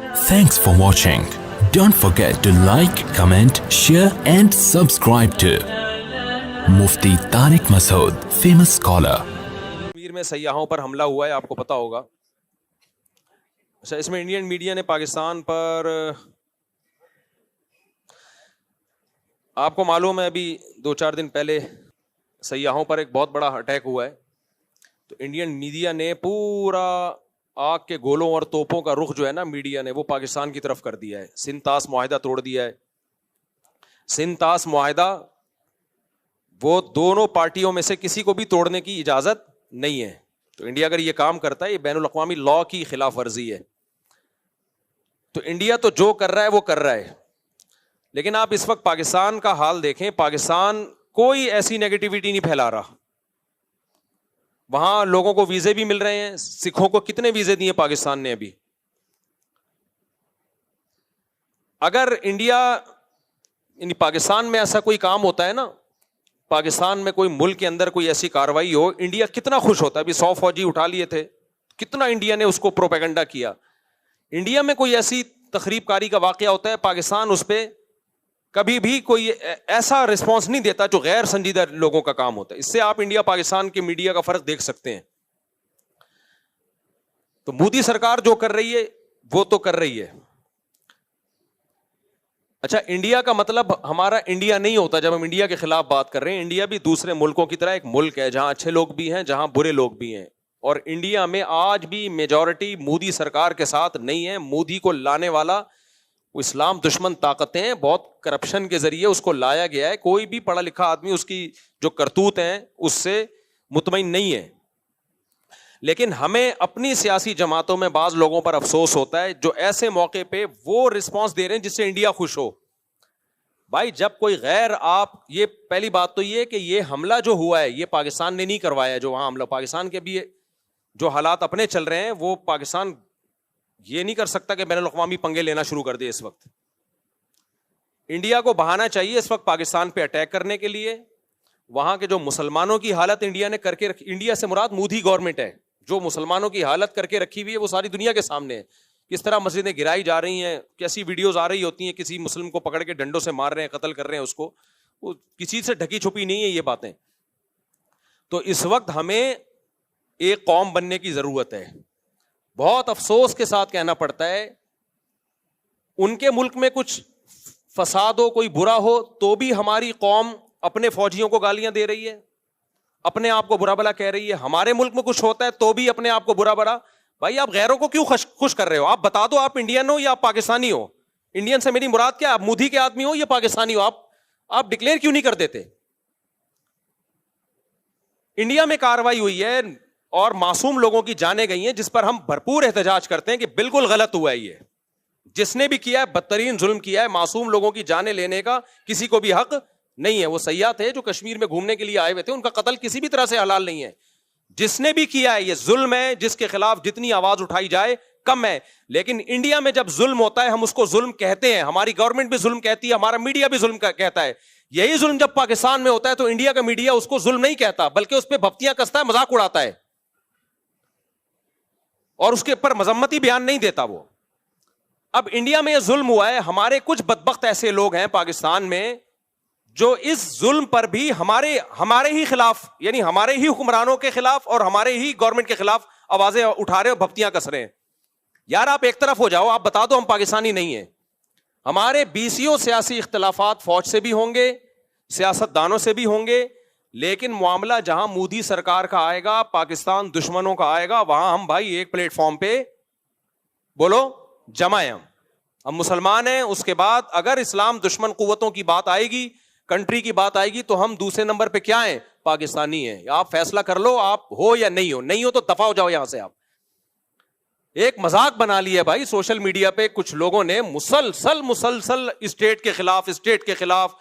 Thanks for watching. Don't forget to like, comment, share and subscribe to Mufti Tariq Masood, famous scholar. Kashmir میں سیاحوں پر حملہ ہوا ہے، آپ کو پتا ہوگا. اچھا، اس میں انڈین میڈیا نے پاکستان پر، آپ کو معلوم ہے ابھی 2-4 دن پہلے سیاحوں پر ایک بہت بڑا اٹیک ہوا ہے، تو انڈین میڈیا نے پورا آگ کے گولوں اور توپوں کا رخ جو ہے نا میڈیا نے وہ پاکستان کی طرف کر دیا ہے. سنتاس معاہدہ توڑ دیا ہے. سنتاس معاہدہ وہ دونوں پارٹیوں میں سے کسی کو بھی توڑنے کی اجازت نہیں ہے. تو انڈیا اگر یہ کام کرتا ہے، یہ بین الاقوامی لاء کی خلاف ورزی ہے. تو انڈیا تو جو کر رہا ہے وہ کر رہا ہے، لیکن آپ اس وقت پاکستان کا حال دیکھیں. پاکستان کوئی ایسی نیگیٹیوٹی نہیں پھیلا رہا. وہاں لوگوں کو ویزے بھی مل رہے ہیں. سکھوں کو کتنے ویزے دیے پاکستان نے ابھی؟ اگر انڈیا یعنی پاکستان میں ایسا کوئی کام ہوتا ہے نا، پاکستان میں کوئی ملک کے اندر کوئی ایسی کاروائی ہو، انڈیا کتنا خوش ہوتا ہے. ابھی 100 فوجی اٹھا لیے تھے، کتنا انڈیا نے اس کو پروپیگنڈا کیا. انڈیا میں کوئی ایسی تخریب کاری کا واقعہ ہوتا ہے، پاکستان اس پہ کبھی بھی کوئی ایسا رسپانس نہیں دیتا جو غیر سنجیدہ لوگوں کا کام ہوتا ہے. اس سے آپ انڈیا پاکستان کے میڈیا کا فرق دیکھ سکتے ہیں. تو مودی سرکار جو کر رہی ہے وہ تو کر رہی ہے. اچھا، انڈیا کا مطلب ہمارا انڈیا نہیں ہوتا جب ہم انڈیا کے خلاف بات کر رہے ہیں. انڈیا بھی دوسرے ملکوں کی طرح ایک ملک ہے جہاں اچھے لوگ بھی ہیں، جہاں برے لوگ بھی ہیں. اور انڈیا میں آج بھی میجورٹی مودی سرکار کے ساتھ نہیں ہے. مودی کو لانے والا وہ اسلام دشمن طاقتیں ہیں، بہت کرپشن کے ذریعے اس کو لایا گیا ہے. کوئی بھی پڑھا لکھا آدمی اس کی جو کرتوت ہیں اس سے مطمئن نہیں ہے. لیکن ہمیں اپنی سیاسی جماعتوں میں بعض لوگوں پر افسوس ہوتا ہے جو ایسے موقع پہ وہ رسپانس دے رہے ہیں جس سے انڈیا خوش ہو. بھائی جب کوئی غیر، آپ یہ پہلی بات تو یہ کہ یہ حملہ جو ہوا ہے یہ پاکستان نے نہیں کروایا. جو وہاں حملہ پاکستان کے بھی جو حالات اپنے چل رہے ہیں وہ پاکستان یہ نہیں کر سکتا کہ بین الاقوامی پنگے لینا شروع کر دے. اس وقت انڈیا کو بہانا چاہیے اس وقت پاکستان پہ اٹیک کرنے کے لیے. وہاں کے جو مسلمانوں کی حالت انڈیا نے کر کے رکھی، انڈیا سے مراد مودی گورنمنٹ ہے، جو مسلمانوں کی حالت کر کے رکھی ہوئی ہے وہ ساری دنیا کے سامنے ہے. کس طرح مسجدیں گرائی جا رہی ہیں، کیسی ویڈیوز آ رہی ہوتی ہیں، کسی مسلم کو پکڑ کے ڈنڈوں سے مار رہے ہیں، قتل کر رہے ہیں اس کو. وہ کسی سے ڈھکی چھپی نہیں ہے یہ باتیں. تو اس وقت ہمیں ایک قوم بننے کی ضرورت ہے. بہت افسوس کے ساتھ کہنا پڑتا ہے ان کے ملک میں کچھ فساد ہو، کوئی برا ہو، تو بھی ہماری قوم اپنے فوجیوں کو گالیاں دے رہی ہے، اپنے آپ کو برا بلا کہہ رہی ہے. ہمارے ملک میں کچھ ہوتا ہے تو بھی اپنے آپ کو برا بلا. بھائی آپ غیروں کو کیوں خوش کر رہے ہو؟ آپ بتا دو آپ انڈین ہو یا آپ پاکستانی ہو. انڈین سے میری مراد کیا؟ آپ مودی کے آدمی ہو یا پاکستانی ہو؟ آپ ڈکلیئر کیوں نہیں کر دیتے؟ انڈیا میں کاروائی ہوئی ہے اور معصوم لوگوں کی جانیں گئی ہیں جس پر ہم بھرپور احتجاج کرتے ہیں کہ بالکل غلط ہوا ہے. یہ جس نے بھی کیا ہے بدترین ظلم کیا ہے. معصوم لوگوں کی جانیں لینے کا کسی کو بھی حق نہیں ہے. وہ سیاح تھے جو کشمیر میں گھومنے کے لیے آئے ہوئے تھے، ان کا قتل کسی بھی طرح سے حلال نہیں ہے. جس نے بھی کیا ہے یہ ظلم ہے، جس کے خلاف جتنی آواز اٹھائی جائے کم ہے. لیکن انڈیا میں جب ظلم ہوتا ہے ہم اس کو ظلم کہتے ہیں، ہماری گورنمنٹ بھی ظلم کہتی ہے، ہمارا میڈیا بھی ظلم کہتا ہے. یہی ظلم جب پاکستان میں ہوتا ہے تو انڈیا کا میڈیا اس کو ظلم نہیں کہتا بلکہ اس پہ بھپتیاں کستا ہے، مذاق اڑاتا ہے اور اس کے اوپر مذمتی بیان نہیں دیتا وہ. اب انڈیا میں یہ ظلم ہوا ہے، ہمارے کچھ بدبخت ایسے لوگ ہیں پاکستان میں جو اس ظلم پر بھی ہمارے ہی خلاف، یعنی ہمارے ہی حکمرانوں کے خلاف اور ہمارے ہی گورنمنٹ کے خلاف آوازیں اٹھا رہے اور بھپتیاں کس رہے ہیں. یار آپ ایک طرف ہو جاؤ، آپ بتا دو ہم پاکستانی نہیں ہیں. ہمارے بیسیوں سیاسی اختلافات فوج سے بھی ہوں گے، سیاست دانوں سے بھی ہوں گے، لیکن معاملہ جہاں مودی سرکار کا آئے گا، پاکستان دشمنوں کا آئے گا، وہاں ہم بھائی ایک پلیٹ فارم پہ بولو جمع ہیں. ہم مسلمان ہیں. اس کے بعد اگر اسلام دشمن قوتوں کی بات آئے گی، کنٹری کی بات آئے گی، تو ہم دوسرے نمبر پہ کیا ہیں؟ پاکستانی ہیں. آپ فیصلہ کر لو، آپ ہو یا نہیں ہو. نہیں ہو تو دفع ہو جاؤ یہاں سے. آپ ایک مذاق بنا لیا بھائی سوشل میڈیا پہ کچھ لوگوں نے، مسلسل اسٹیٹ کے خلاف.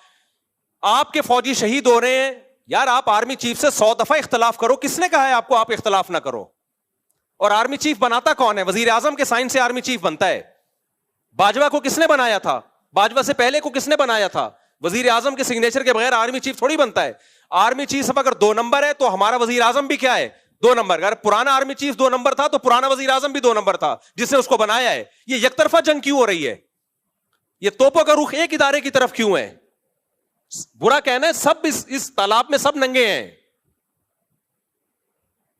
آپ کے فوجی شہید ہو رہے ہیں. یار آپ آرمی چیف سے 100 دفعہ اختلاف کرو. کس نے کہا ہے آپ کو آپ اختلاف نہ کرو؟ اور آرمی چیف بناتا کون ہے؟ وزیر اعظم کے سائن سے آرمی چیف بنتا ہے. باجوہ کو کس نے بنایا تھا؟ باجوہ سے پہلے کو کس نے بنایا تھا؟ وزیر اعظم کے سگنیچر کے بغیر آرمی چیف تھوڑی بنتا ہے. آرمی چیف اگر 2 نمبر ہے تو ہمارا وزیر اعظم بھی کیا ہے؟ 2 نمبر. اگر پرانا آرمی چیف 2 نمبر تھا تو پرانا وزیر اعظم بھی 2 نمبر تھا جس نے اس کو بنایا ہے. یہ یک طرفہ جنگ کیوں ہو رہی ہے؟ یہ توپوں کا رخ ایک ادارے کی طرف کیوں ہے؟ برا کہنا ہے سب اس تالاب میں سب ننگے ہیں.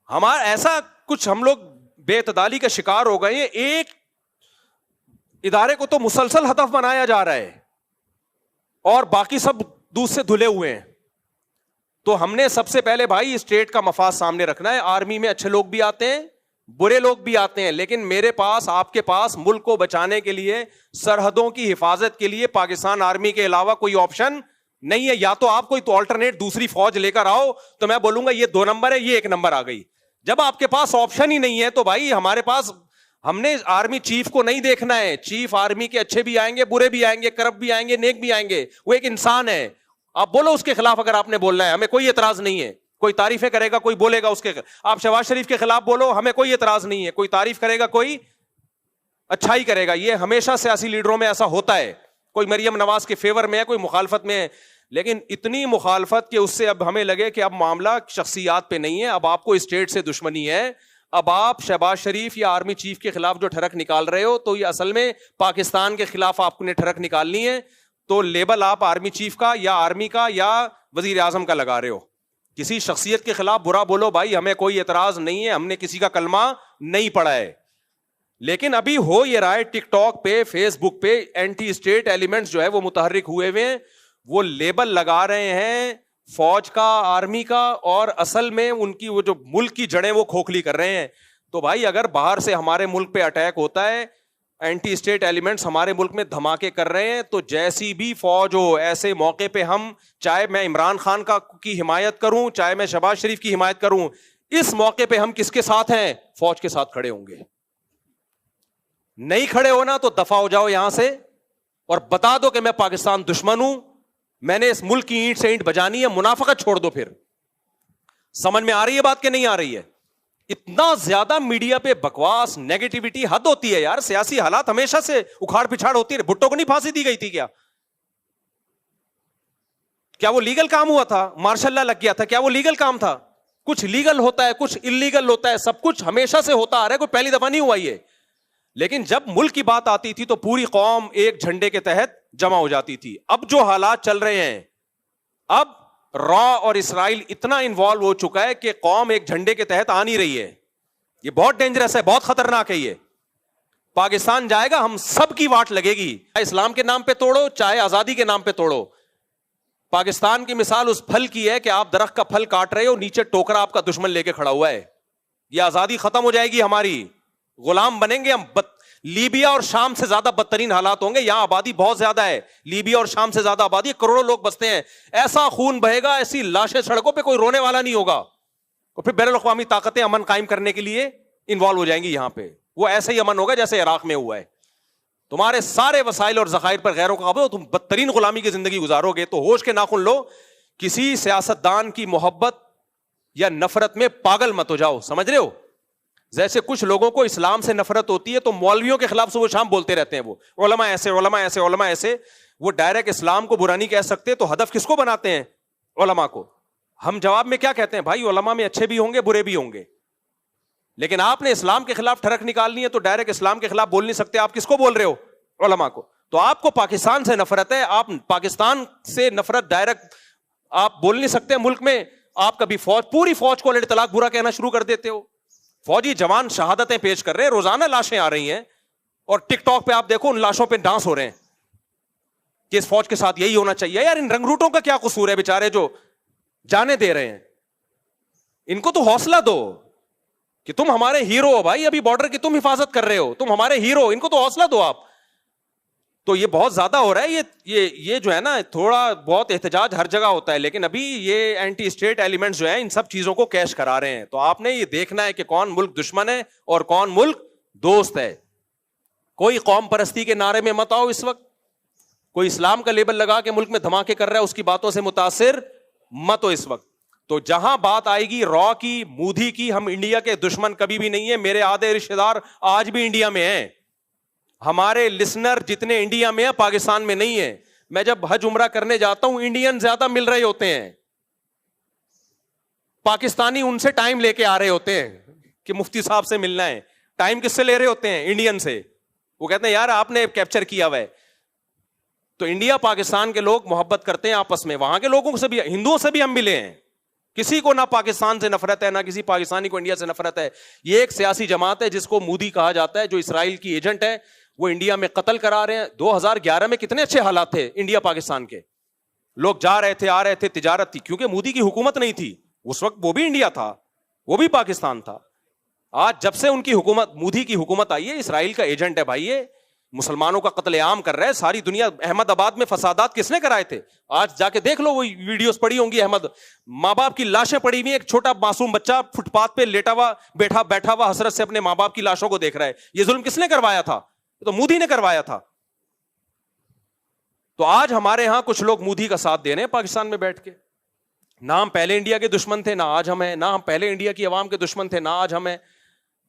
ہمارا ایسا کچھ ہم لوگ بے اعتدالی کا شکار ہو گئے ہیں. ایک ادارے کو تو مسلسل ہدف بنایا جا رہا ہے اور باقی سب دودھ سے دھلے ہوئے ہیں. تو ہم نے سب سے پہلے بھائی اسٹیٹ کا مفاد سامنے رکھنا ہے. آرمی میں اچھے لوگ بھی آتے ہیں, برے لوگ بھی آتے ہیں, لیکن میرے پاس, آپ کے پاس ملک کو بچانے کے لیے, سرحدوں کی حفاظت کے لیے پاکستان آرمی کے علاوہ کوئی آپشن نہیں ہے. یا تو آپ کوئی تو آلٹرنیٹ دوسری فوج لے کر آؤ تو میں بولوں گا یہ 2 نمبر ہے, یہ 1 نمبر آ گئی. جب آپ کے پاس آپشن ہی نہیں ہے تو بھائی ہمارے پاس, ہم نے آرمی چیف کو نہیں دیکھنا ہے. چیف آرمی کے اچھے بھی آئیں گے, برے بھی آئیں گے, کرپٹ بھی آئیں گے, نیک بھی آئیں گے. وہ ایک انسان ہے. آپ بولو اس کے خلاف اگر آپ نے بولنا ہے, ہمیں کوئی اعتراض نہیں ہے. کوئی تعریفیں کرے گا, کوئی بولے گا اس کے. آپ شہباز شریف کے خلاف بولو, ہمیں کوئی اعتراض نہیں ہے. کوئی تعریف کرے گا, کوئی اچھائی کرے گا. یہ ہمیشہ سیاسی لیڈروں میں ایسا ہوتا ہے. کوئی مریم نواز کے فیور میں ہے, کوئی مخالفت میں ہے. لیکن اتنی مخالفت کہ اس سے اب ہمیں لگے کہ اب معاملہ شخصیات پہ نہیں ہے, اب آپ کو اسٹیٹ سے دشمنی ہے. اب آپ شہباز شریف یا آرمی چیف کے خلاف جو ٹھڑک نکال رہے ہو تو یہ اصل میں پاکستان کے خلاف آپ نے ٹھڑک نکالنی ہے. تو لیبل آپ آرمی چیف کا یا آرمی کا یا وزیر اعظم کا لگا رہے ہو. کسی شخصیت کے خلاف برا بولو بھائی, ہمیں کوئی اعتراض نہیں ہے, ہم نے کسی کا کلمہ نہیں پڑھا ہے. لیکن ابھی ہو یہ رہا ہے ٹک ٹاک پہ, فیس بک پہ اینٹی اسٹیٹ ایلیمنٹس جو ہے وہ متحرک ہوئے ہوئے ہیں. وہ لیبل لگا رہے ہیں فوج کا, آرمی کا, اور اصل میں ان کی وہ جو ملک کی جڑیں وہ کھوکھلی کر رہے ہیں. تو بھائی اگر باہر سے ہمارے ملک پہ اٹیک ہوتا ہے, اینٹی اسٹیٹ ایلیمنٹس ہمارے ملک میں دھماکے کر رہے ہیں, تو جیسی بھی فوج ہو ایسے موقع پہ ہم, چاہے میں عمران خان کی حمایت کروں, چاہے میں شہباز شریف کی حمایت کروں, اس موقع پہ ہم کس کے ساتھ ہیں؟ فوج کے ساتھ کھڑے ہوں گے. نہیں کھڑے ہونا تو دفع ہو جاؤ یہاں سے اور بتا دو کہ میں پاکستان دشمن ہوں, میں نے اس ملک کی اینٹ سے اینٹ بجانی ہے. منافقت چھوڑ دو. پھر سمجھ میں آ رہی ہے بات کہ نہیں آ رہی ہے؟ اتنا زیادہ میڈیا پہ بکواس, نیگیٹیوٹی حد ہوتی ہے یار. سیاسی حالات ہمیشہ سے اکھاڑ پچھاڑ ہوتی ہے. بھٹو کو نہیں پھانسی دی گئی تھی کیا؟ کیا وہ لیگل کام ہوا تھا؟ مارشل لا لگ گیا تھا, کیا وہ لیگل کام تھا؟ کچھ لیگل ہوتا ہے, کچھ انلیگل ہوتا ہے, سب کچھ ہمیشہ سے ہوتا آ رہا ہے, کوئی پہلی دفعہ نہیں ہوا یہ. لیکن جب ملک کی بات آتی تھی تو پوری قوم ایک جھنڈے کے تحت جمع ہو جاتی تھی. اب جو حالات چل رہے ہیں, اب را اور اسرائیل اتنا انوالو ہو چکا ہے کہ قوم ایک جھنڈے کے تحت آ نہیں رہی ہے. یہ بہت ڈینجرس ہے, بہت خطرناک ہے. یہ پاکستان جائے گا, ہم سب کی واٹ لگے گی. چاہے اسلام کے نام پہ توڑو, چاہے آزادی کے نام پہ توڑو. پاکستان کی مثال اس پھل کی ہے کہ آپ درخت کا پھل کاٹ رہے ہو, نیچے ٹوکرا آپ کا دشمن لے کے کھڑا ہوا ہے. یہ آزادی ختم ہو جائے گی ہماری, غلام بنیں گے ہم. لیبیا اور شام سے زیادہ بدترین حالات ہوں گے. یہاں آبادی بہت زیادہ ہے, لیبیا اور شام سے زیادہ آبادی, کروڑوں لوگ بستے ہیں. ایسا خون بہے گا, ایسی لاشیں سڑکوں پہ, کوئی رونے والا نہیں ہوگا. اور پھر بین الاقوامی طاقتیں امن قائم کرنے کے لیے انوالو ہو جائیں گی یہاں پہ. وہ ایسے ہی امن ہوگا جیسے عراق میں ہوا ہے. تمہارے سارے وسائل اور ذخائر پر غیروں کا قبضہ, تم بدترین غلامی کی زندگی گزارو گے. تو ہوش کے ناخن لو, کسی سیاستدان کی محبت یا نفرت میں پاگل مت ہو جاؤ. سمجھ رہے ہو؟ جیسے کچھ لوگوں کو اسلام سے نفرت ہوتی ہے تو مولویوں کے خلاف صبح شام بولتے رہتے ہیں, وہ علماء ایسے, علماء ایسے, علماء ایسے. وہ ڈائریکٹ اسلام کو برا نہیں کہہ سکتے, تو ہدف کس کو بناتے ہیں؟ علماء کو. ہم جواب میں کیا کہتے ہیں؟ بھائی علماء میں اچھے بھی ہوں گے, برے بھی ہوں گے, لیکن آپ نے اسلام کے خلاف ٹھڑک نکالنی ہے تو ڈائریکٹ اسلام کے خلاف بول نہیں سکتے. آپ کس کو بول رہے ہو؟ علماء کو. تو آپ کو پاکستان سے نفرت ہے, آپ پاکستان سے نفرت ڈائریکٹ آپ بول نہیں سکتے. ملک میں آپ کبھی پوری فوج کو الٹ طلاق برا کہنا شروع کر دیتے ہو. فوجی جوان شہادتیں پیش کر رہے ہیں, روزانہ لاشیں آ رہی ہیں, اور ٹک ٹاک پہ آپ دیکھو ان لاشوں پہ ڈانس ہو رہے ہیں کہ اس فوج کے ساتھ یہی ہونا چاہیے. یار ان رنگروٹوں کا کیا قصور ہے بیچارے جو جانے دے رہے ہیں؟ ان کو تو حوصلہ دو کہ تم ہمارے ہیرو ہو بھائی, ابھی بارڈر کی تم حفاظت کر رہے ہو, تم ہمارے ہیرو. ان کو تو حوصلہ دو آپ. تو یہ بہت زیادہ ہو رہا ہے. یہ جو ہے نا, تھوڑا بہت احتجاج ہر جگہ ہوتا ہے, لیکن ابھی یہ اینٹی اسٹیٹ ایلیمنٹس جو ہیں ان سب چیزوں کو کیش کرا رہے ہیں. تو آپ نے یہ دیکھنا ہے کہ کون ملک دشمن ہے اور کون ملک دوست ہے. کوئی قوم پرستی کے نعرے میں مت آؤ اس وقت. کوئی اسلام کا لیبل لگا کے ملک میں دھماکے کر رہا ہے, اس کی باتوں سے متاثر مت ہو اس وقت. تو جہاں بات آئے گی را کی, مودی کی, ہم انڈیا کے دشمن کبھی بھی نہیں ہے. میرے آدھے رشتے دار آج بھی انڈیا میں ہیں. ہمارے لسنر جتنے انڈیا میں ہیں پاکستان میں نہیں ہیں. میں جب حج عمرہ کرنے جاتا ہوں, انڈین زیادہ مل رہے ہوتے ہیں. پاکستانی ان سے ٹائم لے کے آ رہے ہوتے ہیں کہ مفتی صاحب سے ملنا ہے. ٹائم کس سے لے رہے ہوتے ہیں؟ انڈین سے. وہ کہتے ہیں یار آپ نے کیپچر کیا ہوا ہے. تو انڈیا پاکستان کے لوگ محبت کرتے ہیں آپس میں, وہاں کے لوگوں سے بھی, ہندوؤں سے بھی ہم ملے ہیں. کسی کو نہ پاکستان سے نفرت ہے, نہ کسی پاکستانی کو انڈیا سے نفرت ہے. یہ ایک سیاسی جماعت ہے جس کو مودی کہا جاتا ہے, جو اسرائیل کی ایجنٹ ہے. وہ انڈیا میں قتل کرا رہے ہیں. 2011 میں کتنے اچھے حالات تھے انڈیا پاکستان کے, لوگ جا رہے تھے, آ رہے تھے, تجارت تھی, کیونکہ مودی کی حکومت نہیں تھی اس وقت. وہ بھی انڈیا تھا, وہ بھی پاکستان تھا. آج جب سے ان کی حکومت, مودی کی حکومت آئی ہے, اسرائیل کا ایجنٹ ہے بھائی, یہ مسلمانوں کا قتل عام کر رہا ہے. ساری دنیا, احمد آباد میں فسادات کس نے کرائے تھے؟ آج جا کے دیکھ لو, وہ ویڈیوز پڑی ہوں گی. احمد, ماں باپ کی لاشیں پڑی ہوئی, ایک چھوٹا معصوم بچہ فٹ پاتھ پہ لیٹا ہوا بیٹھا ہوا حسرت سے اپنے ماں باپ کی لاشوں کو دیکھ رہا ہے. یہ ظلم کس نے کروایا تھا؟ تو مودی نے کروایا تھا. تو آج ہمارے ہاں کچھ لوگ مودی کا ساتھ دے رہے ہیں پاکستان میں بیٹھ کے. نہ ہم پہلے انڈیا کے دشمن تھے, نہ آج ہم ہیں. نہ ہم پہلے انڈیا کی عوام کے دشمن تھے, نہ آج ہم ہیں.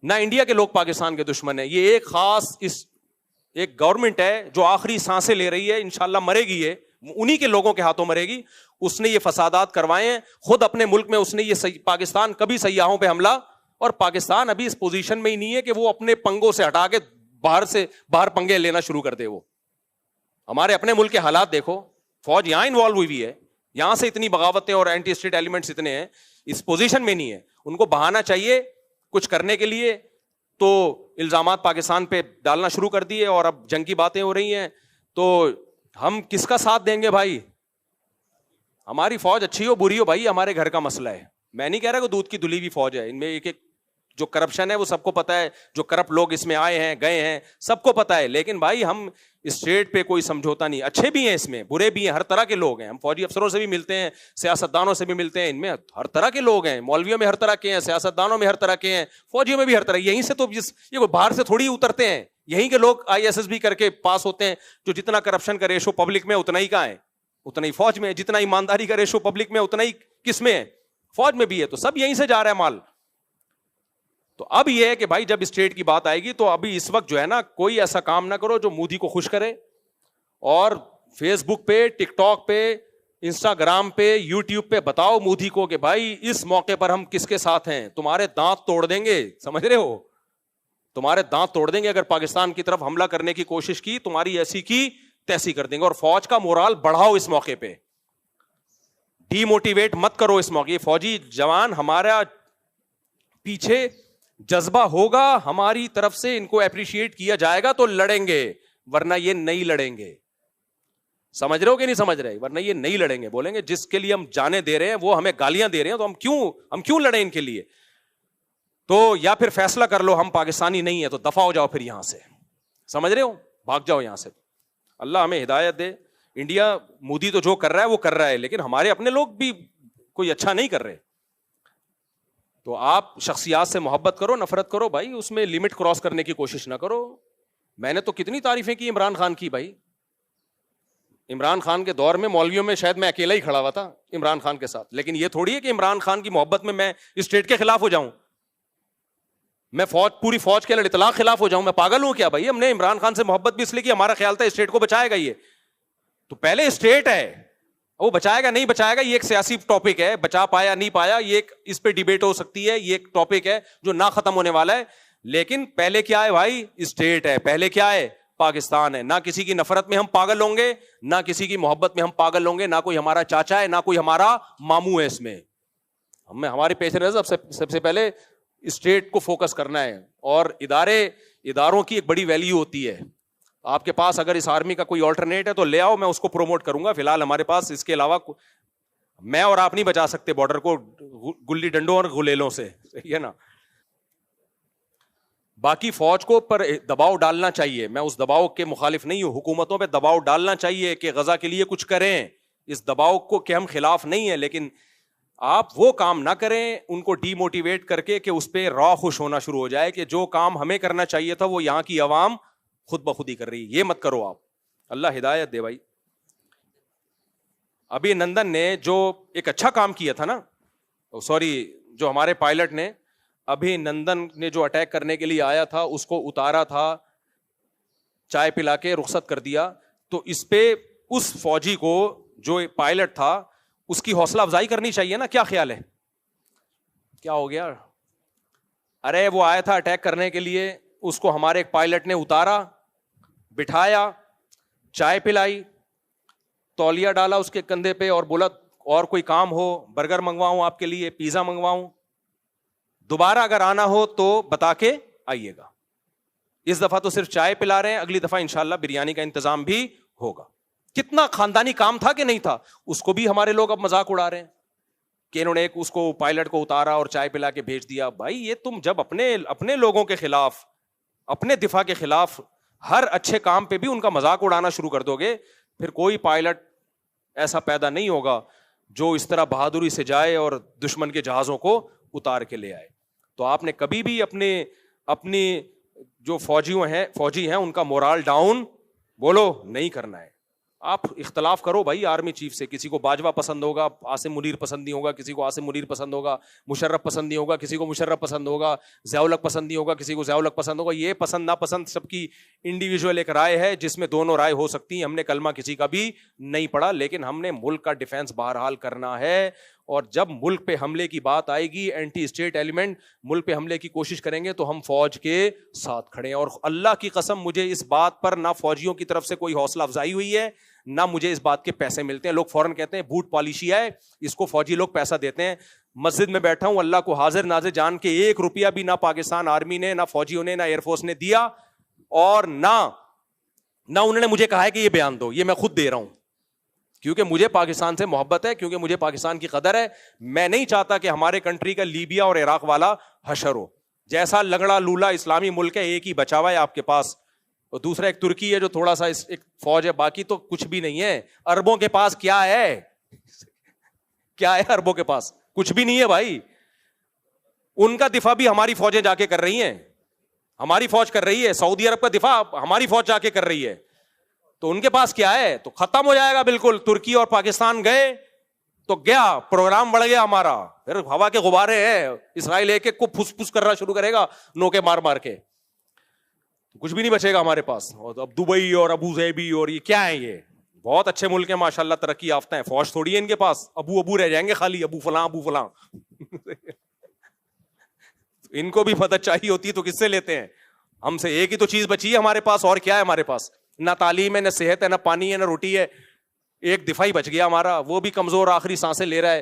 نہ انڈیا کے لوگ پاکستان کے دشمن ہیں. یہ ایک خاص ایک گورنمنٹ ہے جو آخری سانسیں لے رہی ہے, انشاءاللہ مرے گی, یہ انہی کے لوگوں کے ہاتھوں مرے گی. اس نے یہ فسادات کروائے ہیں خود اپنے ملک میں. اس نے یہ پاکستان کبھی سیاحوں پہ حملہ, اور پاکستان ابھی اس پوزیشن میں ہی نہیں ہے کہ وہ اپنے پنگوں سے ہٹا کے باہر پنگے لینا شروع کر دے. وہ ہمارے اپنے ملک کے حالات دیکھو, فوج یہاں انوالو ہوئی ہے, یہاں سے اتنی بغاوتیں اور اینٹی اسٹیٹ ایلیمنٹس اتنے ہیں, اس پوزیشن میں نہیں ہے. ان کو بہانا چاہیے کچھ کرنے کے لیے, تو الزامات پاکستان پہ ڈالنا شروع کر دیے, اور اب جنگ کی باتیں ہو رہی ہیں. تو ہم کس کا ساتھ دیں گے بھائی؟ ہماری فوج اچھی ہو بری ہو بھائی, ہمارے گھر کا مسئلہ ہے. میں نہیں کہہ رہا کہ دودھ کی دھلی ہوئی فوج ہے. ان میں ایک جو کرپشن ہے وہ سب کو پتا ہے, جو کرپٹ لوگ اس میں آئے ہیں گئے ہیں سب کو پتا ہے. لیکن بھائی ہم اسٹیٹ پہ کوئی سمجھوتا نہیں. اچھے بھی ہیں اس میں, برے بھی ہیں, ہر طرح کے لوگ ہیں. ہم فوجی افسروں سے بھی ملتے ہیں, سیاستدانوں سے بھی ملتے ہیں, ان میں ہر طرح کے لوگ ہیں. مولویوں میں ہر طرح کے ہیں, سیاستدانوں میں ہر طرح کے ہیں, فوجیوں میں بھی ہر طرح. یہیں سے تو یہ باہر سے تھوڑی اترتے ہیں, یہیں کے لوگ ISSB کر کے پاس ہوتے ہیں. جو جتنا کرپشن کا ریشو پبلک میں اتنا ہی کہاں ہے, اتنا ہی فوج میں. جتنا ایمانداری کا ریشو پبلک میں اتنا ہی کس میں ہے, فوج میں بھی ہے. تو سب یہیں سے جا رہا ہے مال. تو اب یہ ہے کہ بھائی جب اسٹیٹ کی بات آئے گی تو ابھی اس وقت جو ہے نا, کوئی ایسا کام نہ کرو جو مودی کو خوش کرے. اور فیس بک پہ, ٹک ٹاک پہ, انسٹاگرام پہ, یوٹیوب پہ بتاؤ مودی کو کہ بھائی اس موقع پر ہم کس کے ساتھ ہیں. تمہارے دانت توڑ دیں گے, سمجھ رہے ہو, تمہارے دانت توڑ دیں گے اگر پاکستان کی طرف حملہ کرنے کی کوشش کی. تمہاری ایسی کی تیسی کر دیں گے. اور فوج کا مورال بڑھاؤ اس موقع پہ, ڈی موٹیویٹ مت کرو اس موقع. فوجی جوان ہمارا پیچھے جذبہ ہوگا ہماری طرف سے, ان کو اپریشیٹ کیا جائے گا تو لڑیں گے, ورنہ یہ نہیں لڑیں گے. سمجھ رہے ہو کہ نہیں سمجھ رہے؟ ورنہ یہ نہیں لڑیں گے. بولیں گے جس کے لیے ہم جانے دے رہے ہیں وہ ہمیں گالیاں دے رہے ہیں, تو ہم کیوں لڑیں ان کے لیے؟ تو یا پھر فیصلہ کر لو ہم پاکستانی نہیں ہیں, تو دفع ہو جاؤ پھر یہاں سے. سمجھ رہے ہو, بھاگ جاؤ یہاں سے. اللہ ہمیں ہدایت دے. انڈیا, مودی تو جو کر رہا ہے وہ کر رہا ہے, لیکن ہمارے اپنے لوگ بھی کوئی اچھا نہیں کر رہے. تو آپ شخصیات سے محبت کرو, نفرت کرو بھائی, اس میں لمٹ کراس کرنے کی کوشش نہ کرو. میں نے تو کتنی تعریفیں کی عمران خان کی بھائی. عمران خان کے دور میں مولویوں میں شاید میں اکیلا ہی کھڑا ہوا تھا عمران خان کے ساتھ. لیکن یہ تھوڑی ہے کہ عمران خان کی محبت میں اسٹیٹ کے خلاف ہو جاؤں, میں پوری فوج کے اطلاق خلاف ہو جاؤں. میں پاگل ہوں کیا بھائی؟ ہم نے عمران خان سے محبت بھی اس لیے کی ہمارا خیال تھا اسٹیٹ کو بچائے گا. یہ تو پہلے اسٹیٹ ہے, وہ بچائے گا نہیں بچائے گا یہ ایک سیاسی ٹاپک ہے. بچا پایا نہیں پایا یہ ایک, اس پہ ڈیبیٹ ہو سکتی ہے, یہ ایک ٹاپک ہے جو نہ ختم ہونے والا ہے. لیکن پہلے کیا ہے بھائی؟ اسٹیٹ ہے. پہلے کیا ہے؟ پاکستان ہے. نہ کسی کی نفرت میں ہم پاگل ہوں گے, نہ کسی کی محبت میں ہم پاگل ہوں گے. نہ کوئی ہمارا چاچا ہے, نہ کوئی ہمارا ماموں ہے. اس میں ہمارے پیش نظر سب سے پہلے اسٹیٹ کو فوکس کرنا ہے. اور اداروں کی ایک بڑی ویلیو ہوتی ہے. آپ کے پاس اگر اس آرمی کا کوئی آلٹرنیٹ ہے تو لے آؤ, میں اس کو پروموٹ کروں گا. فی الحال ہمارے پاس اس کے علاوہ میں اور آپ نہیں بچا سکتے بارڈر کو گلی ڈنڈوں اور غلیلوں سے, صحیح ہے نا. باقی فوج کو پر دباؤ ڈالنا چاہیے, میں اس دباؤ کے مخالف نہیں ہوں. حکومتوں پہ دباؤ ڈالنا چاہیے کہ غزہ کے لیے کچھ کریں. اس دباؤ کو کے ہم خلاف نہیں ہیں, لیکن آپ وہ کام نہ کریں ان کو ڈی موٹیویٹ کر کے کہ اس پہ راہ خوش ہونا شروع ہو جائے کہ جو کام ہمیں کرنا چاہیے تھا وہ یہاں کی عوام خود بخود ہی کر رہی. یہ مت کرو آپ, اللہ ہدایت دے بھائی. ابھی نندن نے جو ایک اچھا کام کیا تھا نا, جو ہمارے پائلٹ نے ابھی نندن نے جو اٹیک کرنے کے لیے آیا تھا اس کو اتارا تھا, چائے پلا کے رخصت کر دیا. تو اس پہ اس فوجی کو جو پائلٹ تھا اس کی حوصلہ افزائی کرنی چاہیے نا. کیا خیال ہے؟ کیا ہو گیا؟ ارے وہ آیا تھا اٹیک کرنے کے لیے, اس کو ہمارے ایک پائلٹ نے اتارا, بٹھایا, چائے پلائی, تولیہ ڈالا اس کے کندھے پہ اور بولا اور کوئی کام ہو, برگر منگواؤں آپ کے لیے, پیزا منگواؤں, دوبارہ اگر آنا ہو تو بتا کے آئیے گا. اس دفعہ تو صرف چائے پلا رہے ہیں, اگلی دفعہ انشاءاللہ بریانی کا انتظام بھی ہوگا. کتنا خاندانی کام تھا کہ نہیں تھا, اس کو بھی ہمارے لوگ اب مذاق اڑا رہے ہیں کہ انہوں نے ایک اس کو پائلٹ کو اتارا اور چائے پلا کے بھیج دیا. بھائی یہ تم جب اپنے لوگوں کے خلاف, اپنے دفاع کے خلاف ہر اچھے کام پہ بھی ان کا مذاق اڑانا شروع کر دو گے, پھر کوئی پائلٹ ایسا پیدا نہیں ہوگا جو اس طرح بہادری سے جائے اور دشمن کے جہازوں کو اتار کے لے آئے. تو آپ نے کبھی بھی اپنی جو فوجی ہیں ان کا مورال ڈاؤن بولو نہیں کرنا ہے. آپ اختلاف کرو بھائی آرمی چیف سے, کسی کو باجوہ پسند ہوگا, عاصم منیر پسند نہیں ہوگا, کسی کو عاصم منیر پسند ہوگا, مشرف پسند نہیں ہوگا, کسی کو مشرف پسند ہوگا, ضیاء الحق پسند نہیں ہوگا, کسی کو ضیاء الحق پسند ہوگا. یہ پسند ناپسند سب کی انڈیویجول ایک رائے ہے جس میں دونوں رائے ہو سکتی ہیں. ہم نے کلمہ کسی کا بھی نہیں پڑھا, لیکن ہم نے ملک کا ڈیفینس بہرحال کرنا ہے. اور جب ملک پہ حملے کی بات آئے گی, اینٹی اسٹیٹ ایلیمنٹ ملک پہ حملے کی کوشش کریں گے تو ہم فوج کے ساتھ کھڑے ہیں. اور اللہ کی قسم مجھے اس بات پر نہ فوجیوں کی طرف سے کوئی حوصلہ افزائی ہوئی ہے, نہ مجھے اس بات کے پیسے ملتے ہیں. لوگ فوراً کہتے ہیں بوٹ پالیشی ہے, اس کو فوجی لوگ پیسہ دیتے ہیں. مسجد میں بیٹھا ہوں, اللہ کو حاضر ناظر جان کے 1 روپیہ بھی نہ پاکستان آرمی نے, نہ فوجیوں نے, نہ ایئر فورس نے دیا, اور نہ انہوں نے مجھے کہا ہے کہ یہ بیان دو. یہ میں خود دے رہا ہوں کیونکہ مجھے پاکستان سے محبت ہے, کیونکہ مجھے پاکستان کی قدر ہے. میں نہیں چاہتا کہ ہمارے کنٹری کا لیبیا اور عراق والا حشر ہو. جیسا لنگڑا لولا اسلامی ملک ہے, ایک ہی بچا ہوا ہے آپ کے پاس, اور دوسرا ایک ترکی ہے جو تھوڑا سا ایک فوج ہے, باقی تو کچھ بھی نہیں ہے. اربوں کے پاس کیا ہے, کیا ہے اربوں کے پاس؟ کچھ بھی نہیں ہے بھائی. ان کا دفاع بھی ہماری فوجیں جا کے کر رہی ہیں, ہماری فوج کر رہی ہے. سعودی عرب کا دفاع ہماری فوج جا کے کر رہی ہے. تو ان کے پاس کیا ہے؟ تو ختم ہو جائے گا بالکل. ترکی اور پاکستان گئے تو گیا, پروگرام بڑھ گیا ہمارا. پھر ہوا کے غبارے ہیں, اسرائیل ایک کو پھس پھس کرنا شروع کرے گا نوکے مار مار کے, کچھ بھی نہیں بچے گا ہمارے پاس. اور اب دبئی اور ابو ظہبی اور یہ کیا ہے, یہ بہت اچھے ملک ہیں ماشاءاللہ, ترقی یافتہ ہیں, فوج تھوڑی ہے ان کے پاس. ابو رہ جائیں گے خالی, ابو فلاں ابو فلاں. ان کو بھی مدد چاہیے ہوتی ہے تو کس سے لیتے ہیں؟ ہم سے ایک ہی تو چیز بچی ہے ہمارے پاس, اور کیا ہے ہمارے پاس؟ نہ تعلیم ہے, نہ صحت ہے, نہ پانی ہے, نہ روٹی ہے. ایک دفاعی بچ گیا ہمارا, وہ بھی کمزور آخری سانسیں لے رہا ہے.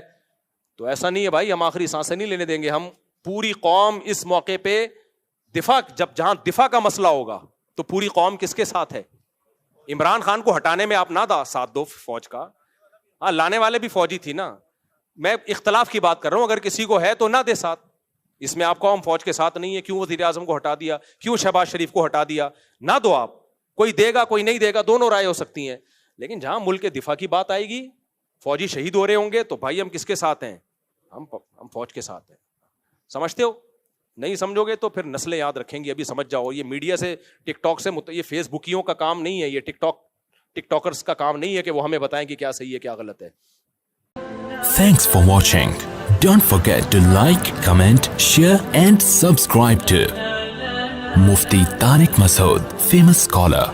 تو ایسا نہیں ہے بھائی, ہم آخری سانسیں نہیں لینے دیں گے. ہم پوری قوم اس موقع پہ دفاع, جہاں دفاع کا مسئلہ ہوگا تو پوری قوم کس کے ساتھ ہے؟ عمران خان کو ہٹانے میں آپ نہ ساتھ دو فوج کا, ہاں لانے والے بھی فوجی تھی نا. میں اختلاف کی بات کر رہا ہوں, اگر کسی کو ہے تو نہ دے ساتھ. اس میں آپ قوم فوج کے ساتھ نہیں ہے, کیوں وزیر اعظم کو ہٹا دیا, کیوں شہباز شریف کو ہٹا دیا؟ نہ دو آپ. کوئی دے گا کوئی نہیں دے گا, دونوں رائے ہو سکتی ہیں. لیکن جہاں ملک کے دفاع کی بات آئے گی, فوجی شہید ہو رہے ہوں گے, تو بھائی ہم کس کے ساتھ ہیں؟ ہم فوج کے ساتھ ہیں. سمجھتے ہو؟ نہیں سمجھو گے تو پھر نسلیں یاد رکھیں گی. ابھی سمجھ جاؤ, یہ میڈیا سے, ٹک ٹاک سے, یہ فیس بکیوں کا کام نہیں ہے, یہ ٹک ٹاکرز کا کام نہیں ہے کہ وہ ہمیں بتائیں کہ کیا صحیح ہے کیا غلط ہے. Thanks for watching. Don't forget to like, comment, share and subscribe to Mufti Tariq Masood, famous scholar.